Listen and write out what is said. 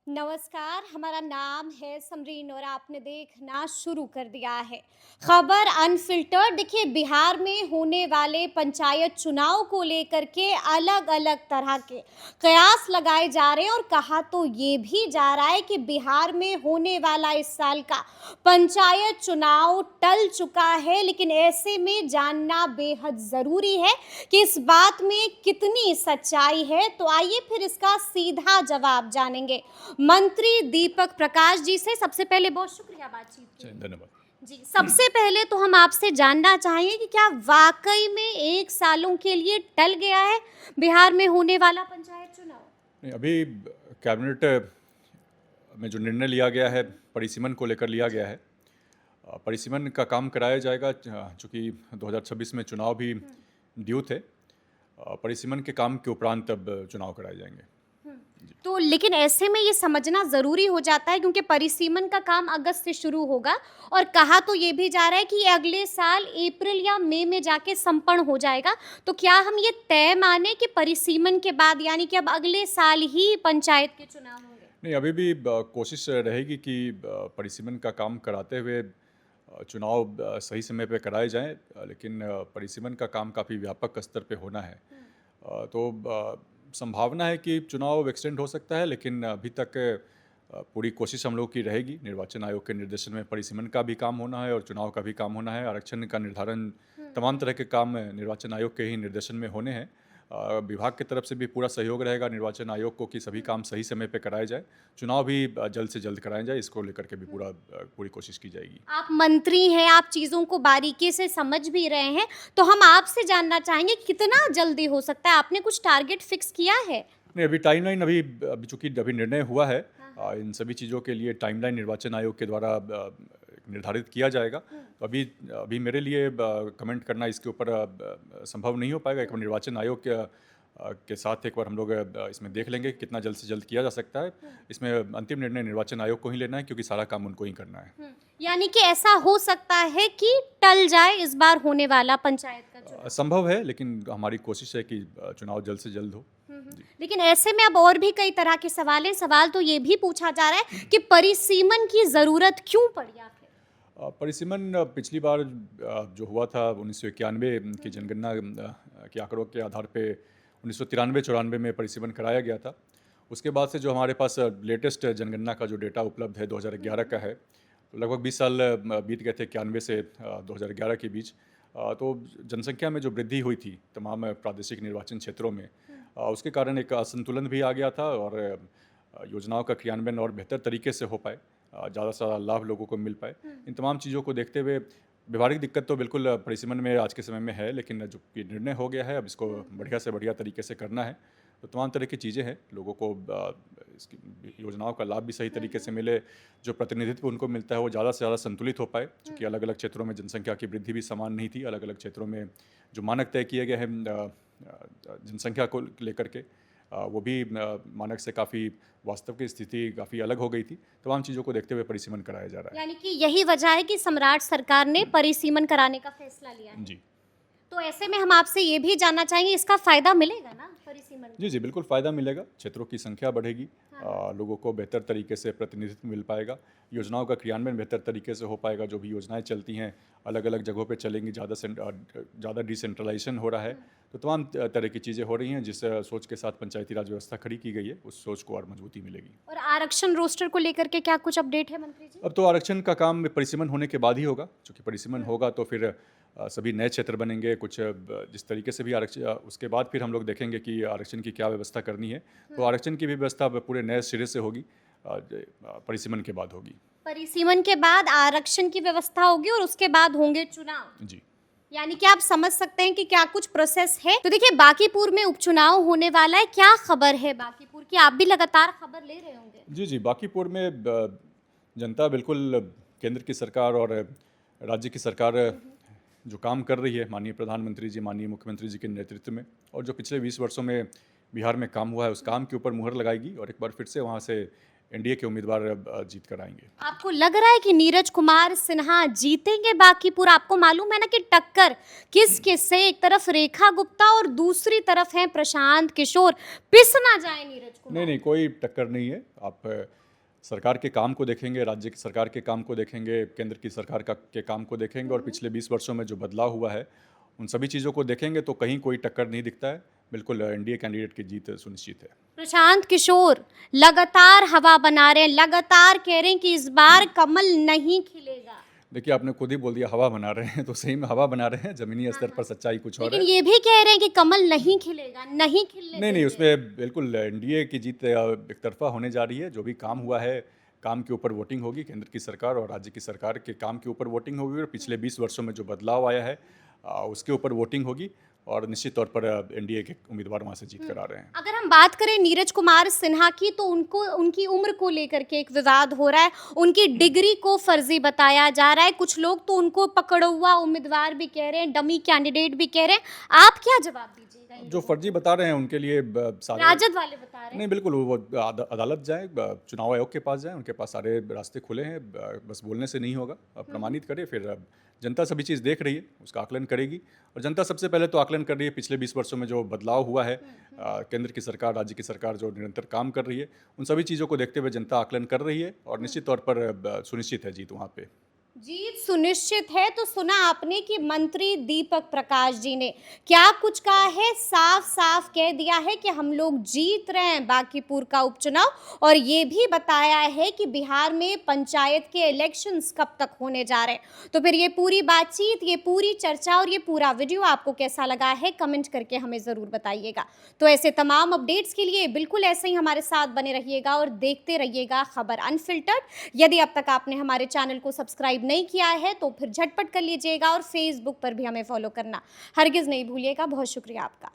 नमस्कार, हमारा नाम है समरीन और आपने देखना शुरू कर दिया है खबर अनफिल्टर्ड। देखिए, बिहार में होने वाले पंचायत चुनाव को लेकर के अलग अलग तरह के कयास लगाए जा रहे हैं और कहा तो ये भी जा रहा है कि बिहार में होने वाला इस साल का पंचायत चुनाव टल चुका है। लेकिन ऐसे में जानना बेहद ज़रूरी है कि इस बात में कितनी सच्चाई है। तो आइए फिर इसका सीधा जवाब जानेंगे मंत्री दीपक प्रकाश जी से। सबसे पहले बहुत शुक्रिया बातचीत के लिए। धन्यवाद। जी, सबसे पहले तो हम आपसे जानना चाहेंगे कि क्या वाकई में 1 सालों के लिए टल गया है बिहार में होने वाला पंचायत चुनाव? नहीं, अभी कैबिनेट में जो निर्णय लिया गया है परिसीमन को लेकर लिया गया है। परिसीमन का काम कराया जाएगा चूँकि 2026 में चुनाव भी ड्यू थे। परिसीमन के काम के उपरांत अब चुनाव कराए जाएंगे। तो लेकिन ऐसे में ये समझना ज़रूरी हो जाता है क्योंकि परिसीमन का काम अगस्त से शुरू होगा और कहा तो ये भी जा रहा है कि ये अगले साल अप्रैल या मई में जाके संपन्न हो जाएगा। तो क्या हम ये तय माने कि परिसीमन के बाद यानी कि अब अगले साल ही पंचायत के चुनाव होंगे? नहीं, अभी भी कोशिश रहेगी कि परिसीमन का काम कराते हुए चुनाव सही समय पे कराए जाएं। लेकिन परिसीमन का काम काफ़ी व्यापक स्तर पे होना है। तो संभावना है कि चुनाव एक्सटेंड हो सकता है, लेकिन अभी तक पूरी कोशिश हम लोग की रहेगी। निर्वाचन आयोग के निर्देशन में परिसीमन का भी काम होना है और चुनाव का भी काम होना है। आरक्षण का निर्धारण, तमाम तरह के काम निर्वाचन आयोग के ही निर्देशन में होने हैं। विभाग की तरफ से भी पूरा सहयोग रहेगा निर्वाचन आयोग को कि सभी काम सही समय पे कराए जाए। चुनाव भी जल्द से जल्द कराया जाए, इसको लेकर के भी पूरी कोशिश की जाएगी। आप मंत्री हैं, आप चीज़ों को बारीकी से समझ भी रहे हैं, तो हम आपसे जानना चाहेंगे कितना जल्दी हो सकता है? आपने कुछ टारगेट फिक्स किया है? नहीं, अभी टाइमलाइन अभी अभी चूँकि अभी निर्णय हुआ है, इन सभी चीज़ों के लिए टाइमलाइन निर्वाचन आयोग के द्वारा निर्धारित किया जाएगा। तो अभी अभी मेरे लिए कमेंट करना इसके ऊपर संभव नहीं हो पाएगा। एक बार निर्वाचन आयोग के साथ एक बार हम लोग इसमें देख लेंगे कितना जल्द से जल्द किया जा सकता है। इसमें अंतिम निर्णय निर्वाचन आयोग को ही लेना है क्योंकि सारा काम उनको ही करना है। यानी कि ऐसा हो सकता है कि टल जाए इस बार होने वाला पंचायत का चुनाव? संभव है, लेकिन हमारी कोशिश है कि चुनाव जल्द से जल्द हो। जी। लेकिन ऐसे में अब और भी कई तरह के सवाल हैं। सवाल तो ये भी पूछा जा रहा है कि परिसीमन की ज़रूरत क्यों पड़ी आखिर? परिसीमन पिछली बार जो हुआ था 1991 की जनगणना के आंकड़ों के आधार पे 1993-94 में परिसीमन कराया गया था। उसके बाद से जो हमारे पास लेटेस्ट जनगणना का जो डेटा उपलब्ध है 2011 का है, तो लगभग 20 साल बीत गए थे 91 से 2011 के बीच। तो जनसंख्या में जो वृद्धि हुई थी तमाम प्रादेशिक निर्वाचन क्षेत्रों में, उसके कारण एक असंतुलन भी आ गया था और योजनाओं का क्रियान्वयन और बेहतर तरीके से हो पाए, ज़्यादा से ज़्यादा लाभ लोगों को मिल पाए। इन तमाम चीज़ों को देखते हुए व्यवहारिक दिक्कत तो बिल्कुल परिसीमन में आज के समय में है, लेकिन जो ये निर्णय हो गया है अब इसको बढ़िया से बढ़िया तरीके से करना है। तो तमाम तरह की चीज़ें हैं, लोगों को इसकी योजनाओं का लाभ भी सही तरीके से मिले, जो प्रतिनिधित्व उनको मिलता है वो ज़्यादा से ज़्यादा संतुलित हो पाए। क्योंकि अलग अलग क्षेत्रों में जनसंख्या की वृद्धि भी समान नहीं थी। अलग अलग क्षेत्रों में जो मानक तय किए गए हैं जनसंख्या को लेकर के, वो भी मानक से काफ़ी, वास्तव की स्थिति काफ़ी अलग हो गई थी। तमाम चीज़ों को देखते हुए परिसीमन कराया जा रहा है। यानी कि यही वजह है कि सम्राट सरकार ने परिसीमन कराने का फैसला लिया है। जी। तो ऐसे में हम आपसे ये भी जानना चाहेंगे, इसका फायदा मिलेगा ना परिसीमन का? जी, जी, बिल्कुल फ़ायदा मिलेगा। क्षेत्रों की संख्या बढ़ेगी, लोगों को बेहतर तरीके से प्रतिनिधित्व मिल पाएगा, योजनाओं का क्रियान्वयन बेहतर तरीके से हो पाएगा। जो भी योजनाएं चलती हैं अलग-अलग जगहों पे चलेंगी, ज़्यादा डिसेंट्रलाइजेशन हो रहा है। तो तमाम तरह की चीज़ें हो रही हैं, जिस सोच के साथ पंचायती राज व्यवस्था खड़ी की गई है, उस सोच को और मजबूती मिलेगी। और आरक्षण रोस्टर को लेकर के क्या कुछ अपडेट है मंत्री जी? अब तो आरक्षण का काम परिसीमन होने के बाद ही होगा। चूँकि परिसीमन होगा तो फिर सभी नए क्षेत्र बनेंगे। कुछ जिस तरीके से भी आरक्षण, उसके बाद फिर हम लोग देखेंगे कि आरक्षण की क्या व्यवस्था करनी है। तो आरक्षण की भी व्यवस्था अब पूरे नए सिरे से होगी, परिसीमन के बाद होगी। परिसीमन के बाद आरक्षण की व्यवस्था होगी और उसके बाद होंगे चुनाव। जी। यानी कि आप समझ सकते हैं कि क्या कुछ प्रोसेस है। तो देखिए, बांकीपुर में उपचुनाव होने वाला है, क्या खबर है बांकीपुर की? आप भी लगातार खबर ले रहे होंगे। जी, जी, बांकीपुर में जनता बिल्कुल केंद्र की सरकार और राज्य की सरकार जो काम कर रही है, माननीय प्रधानमंत्री जी, माननीय मुख्यमंत्री जी के नेतृत्व में, और जो पिछले 20 वर्षों में बिहार में काम हुआ है, उस काम के ऊपर मुहर लगाएगी और एक बार फिर से वहाँ से एनडीए के उम्मीदवार जीत कर आएंगे। आपको लग रहा है कि नीरज कुमार सिन्हा जीतेंगे बांकीपुर? आपको मालूम है ना कि टक्कर किस किस से, एक तरफ रेखा गुप्ता और दूसरी तरफ है प्रशांत किशोर, पिस ना जाए नीरज कुमार। नहीं, कोई टक्कर नहीं है। आप सरकार के काम को देखेंगे, राज्य की सरकार के काम को देखेंगे, केंद्र की सरकार के काम को देखेंगे और पिछले 20 वर्षों में जो बदलाव हुआ है उन सभी चीज़ों को देखेंगे तो कहीं कोई टक्कर नहीं दिखता है। बिल्कुल एनडीए कैंडिडेट की जीत सुनिश्चित है। प्रशांत किशोर लगातार हवा बना रहे हैं, लगातार कह रहे हैं कि इस बार कमल नहीं खिलेगा। देखिए, आपने खुद ही बोल दिया हवा बना रहे हैं, तो सही में हवा बना रहे हैं। ज़मीनी स्तर पर सच्चाई कुछ और है। लेकिन ये भी कह रहे हैं कि कमल नहीं खिलेगा, नहीं खिलने नहीं, देंगे। उसमें बिल्कुल एनडीए की जीत एक तरफा होने जा रही है। जो भी काम हुआ है, काम के ऊपर वोटिंग होगी। केंद्र की सरकार और राज्य की सरकार के काम के ऊपर वोटिंग होगी और पिछले 20 वर्षों में जो बदलाव आया है उसके ऊपर वोटिंग होगी और निश्चित तौर पर एनडीए के उम्मीदवार वहाँ से जीत कर आ रहे हैं। अगर हम बात करें नीरज कुमार सिन्हा की, तो उनको उनकी उम्र को लेकर के एक विवाद हो रहा है, उनकी डिग्री को फर्जी बताया जा रहा है। कुछ लोग तो उनको पकड़ुआ उम्मीदवार भी कह रहे हैं, डमी कैंडिडेट भी कह रहे हैं। आप क्या जवाब दीजिएगा? जो फर्जी बता रहे हैं उनके लिए राजद वाले बता रहे हैं। नहीं, बिल्कुल वो अदालत जाए, चुनाव आयोग के पास जाए, उनके पास सारे रास्ते खुले हैं। बस बोलने से नहीं होगा, प्रमाणित करे। फिर जनता सभी चीज़ देख रही है, उसका आकलन करेगी और जनता सबसे पहले तो आकलन कर रही है पिछले 20 वर्षों में जो बदलाव हुआ है। केंद्र की सरकार, राज्य की सरकार जो निरंतर काम कर रही है, उन सभी चीज़ों को देखते हुए जनता आकलन कर रही है और निश्चित तौर पर सुनिश्चित है जीत वहाँ पे। जीत सुनिश्चित है। तो सुना आपने कि मंत्री दीपक प्रकाश जी ने क्या कुछ कहा है, साफ साफ कह दिया है कि हम लोग जीत रहे हैं बांकीपुर का उपचुनाव और ये भी बताया है कि बिहार में पंचायत के इलेक्शंस कब तक होने जा रहे हैं। तो फिर ये पूरी बातचीत, ये पूरी चर्चा और ये पूरा वीडियो आपको कैसा लगा है, कमेंट करके हमें ज़रूर बताइएगा। तो ऐसे तमाम अपडेट्स के लिए बिल्कुल ऐसे ही हमारे साथ बने रहिएगा और देखते रहिएगा खबर अनफिल्टर्ड। यदि अब तक आपने हमारे चैनल को सब्सक्राइब नहीं किया है तो फिर झटपट कर लीजिएगा और फेसबुक पर भी हमें फॉलो करना हरगिज़ नहीं भूलिएगा। बहुत शुक्रिया आपका।